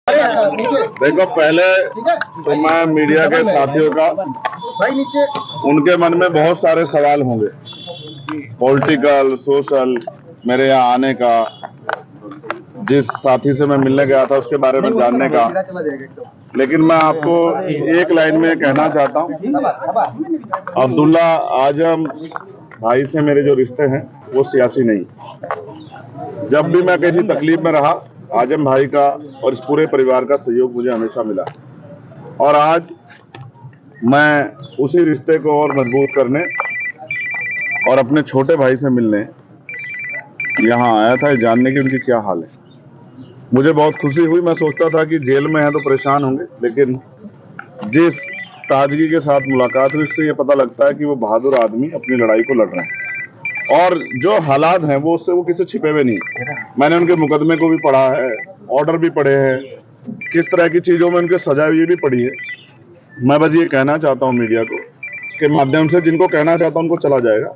देखो, पहले तो मैं मीडिया के साथियों का, उनके मन में बहुत सारे सवाल होंगे, पॉलिटिकल, सोशल, मेरे यहाँ आने का, जिस साथी से मैं मिलने गया था उसके बारे में जानने का। लेकिन मैं आपको एक लाइन में कहना चाहता हूँ, अब्दुल्ला आजम भाई से मेरे जो रिश्ते हैं वो सियासी नहीं। जब भी मैं किसी तकलीफ में रहा, आजम भाई का और इस पूरे परिवार का सहयोग मुझे हमेशा मिला, और आज मैं उसी रिश्ते को और मजबूत करने और अपने छोटे भाई से मिलने यहाँ आया था, जानने की उनकी क्या हाल है। मुझे बहुत खुशी हुई। मैं सोचता था कि जेल में है तो परेशान होंगे, लेकिन जिस ताजगी के साथ मुलाकात हुई इससे ये पता लगता है कि वो बहादुर आदमी अपनी लड़ाई को लड़ रहे हैं, और जो हालात हैं वो उससे वो किसी छिपे हुए नहीं। मैंने उनके मुकदमे को भी पढ़ा है, ऑर्डर भी पढ़े हैं, किस तरह की चीजों में उनके सजा हुई भी पढ़ी है। मैं बस ये कहना चाहता हूँ मीडिया को के माध्यम से, जिनको कहना चाहता हूँ उनको चला जाएगा,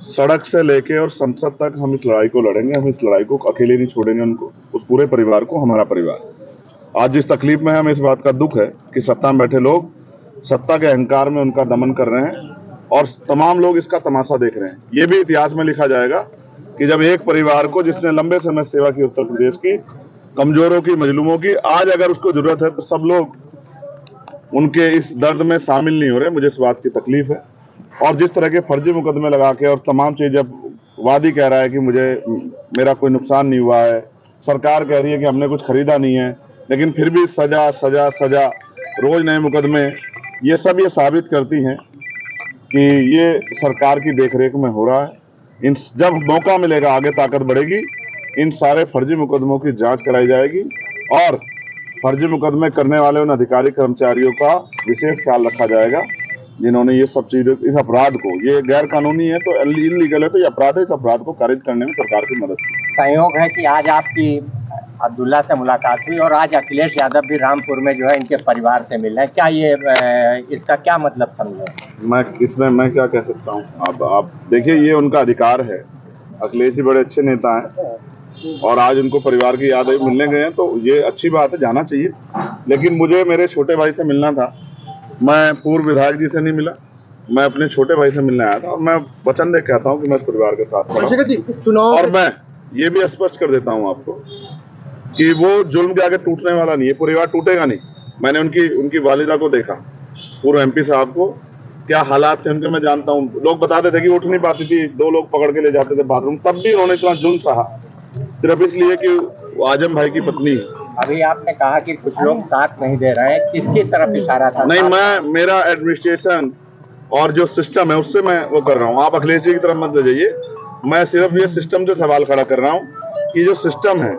सड़क से लेके और संसद तक हम इस लड़ाई को लड़ेंगे। हम इस लड़ाई को अकेले नहीं छोड़ेंगे, उनको, उस पूरे परिवार को, हमारा परिवार। आज जिस तकलीफ में है, हमें इस बात का दुख है कि सत्ता में बैठे लोग सत्ता के अहंकार में उनका दमन कर रहे हैं, और तमाम लोग इसका तमाशा देख रहे हैं। ये भी इतिहास में लिखा जाएगा कि जब एक परिवार को, जिसने लंबे समय सेवा की उत्तर प्रदेश की, कमजोरों की, मजलूमों की, आज अगर उसको जरूरत है तो सब लोग उनके इस दर्द में शामिल नहीं हो रहे। मुझे इस बात की तकलीफ है। और जिस तरह के फर्जी मुकदमे लगा के और तमाम चीज, जब वादी कह रहा है कि मेरा कोई नुकसान नहीं हुआ है, सरकार कह रही है कि हमने कुछ खरीदा नहीं है, लेकिन फिर भी सजा सजा सजा, रोज नए मुकदमे, ये सब ये साबित करती हैं कि ये सरकार की देखरेख में हो रहा है। जब मौका मिलेगा, आगे ताकत बढ़ेगी, इन सारे फर्जी मुकदमों की जांच कराई जाएगी, और फर्जी मुकदमे करने वाले उन अधिकारी कर्मचारियों का विशेष ख्याल रखा जाएगा जिन्होंने ये सब चीजें, इस अपराध को, ये गैर कानूनी है तो इलीगल है तो ये अपराध है, इस अपराध को खारिज करने में सरकार की मदद की। संयोग है कि आज आपकी अब्दुल्ला से मुलाकात हुई और आज अखिलेश यादव भी रामपुर में जो है इनके परिवार से मिल रहे हैं। क्या ये इसका क्या मतलब समझे? मैं क्या कह सकता हूँ? आप देखिए, ये उनका अधिकार है। अखिलेश जी बड़े अच्छे नेता हैं और आज उनको परिवार की याद आई, मिलने गए हैं, तो ये अच्छी बात है, जाना चाहिए। लेकिन मुझे मेरे छोटे भाई से मिलना था। मैं पूर्व विधायक जी से नहीं मिला, मैं अपने छोटे भाई से मिलने आया था, और मैं वचन दे कहता हूँ कि मैं परिवार के साथ हूँ। और मैं ये भी स्पष्ट कर देता हूँ आपको कि वो जुल्म के आगे टूटने वाला नहीं है, परिवार टूटेगा नहीं। मैंने उनकी वालिदा को देखा, पूर्व एमपी साहब को, क्या हालात थे उनके मैं जानता हूँ। लोग बताते थे कि उठ नहीं पाती थी, 2 लोग पकड़ के ले जाते थे बाथरूम, तब भी उन्होंने इतना जुल्म सहा, सिर्फ इसलिए कि आजम भाई की पत्नी है। अभी आपने कहा कि कुछ लोग साथ नहीं दे रहे हैं, किसकी तरफ इशारा था? नहीं, मेरा एडमिनिस्ट्रेशन और जो सिस्टम है उससे मैं वो कर रहा हूँ। आप अखिलेश जी की तरफ मत ले जाइए। मैं सिर्फ ये सिस्टम से सवाल खड़ा कर रहा हूँ कि जो सिस्टम है,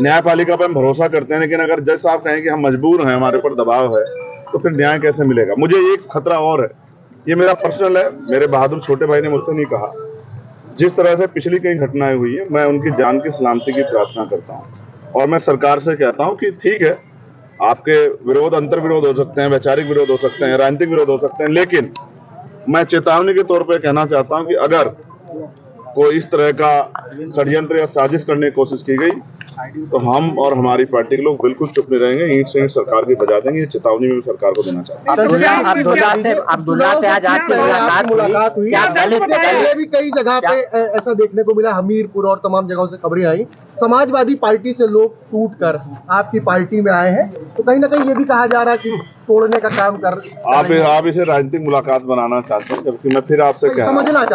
न्यायपालिका पर हम भरोसा करते हैं, लेकिन अगर जज साहब कहें कि हम मजबूर हैं, हमारे ऊपर दबाव है, तो फिर न्याय कैसे मिलेगा? मुझे एक खतरा और है, ये मेरा पर्सनल है, मेरे बहादुर छोटे भाई ने मुझसे नहीं कहा। जिस तरह से पिछली कई घटनाएं हुई है, मैं उनकी जान की सलामती की प्रार्थना करता हूँ, और मैं सरकार से कहता हूँ कि ठीक है, आपके विरोध, अंतर विरोध हो सकते हैं, वैचारिक विरोध हो सकते हैं, राजनीतिक विरोध हो सकते हैं, लेकिन मैं चेतावनी के तौर पे कहना चाहता हूं कि अगर कोई इस तरह का षड्यंत्र या साजिश करने की कोशिश की गई तो हम और हमारी पार्टी के लोग बिल्कुल चुप नहीं रहेंगे, ईंट से ईंट सरकार की बजा देंगे। ये चेतावनी में सरकार को देना चाहता हूँ। अब्दुल्ला से आज आपकी मुलाकात हुई। पहले भी कई जगह पे ऐसा देखने को मिला, हमीरपुर और तमाम जगहों से खबरें आई, समाजवादी पार्टी से लोग टूटकर आपकी पार्टी में आए हैं, तो कहीं ना कहीं ये भी कहा जा रहा है कि तोड़ने का काम कर। आप इसे राजनीतिक मुलाकात बनाना चाहते हैं, जबकि मैं फिर आपसे कह रहा हूं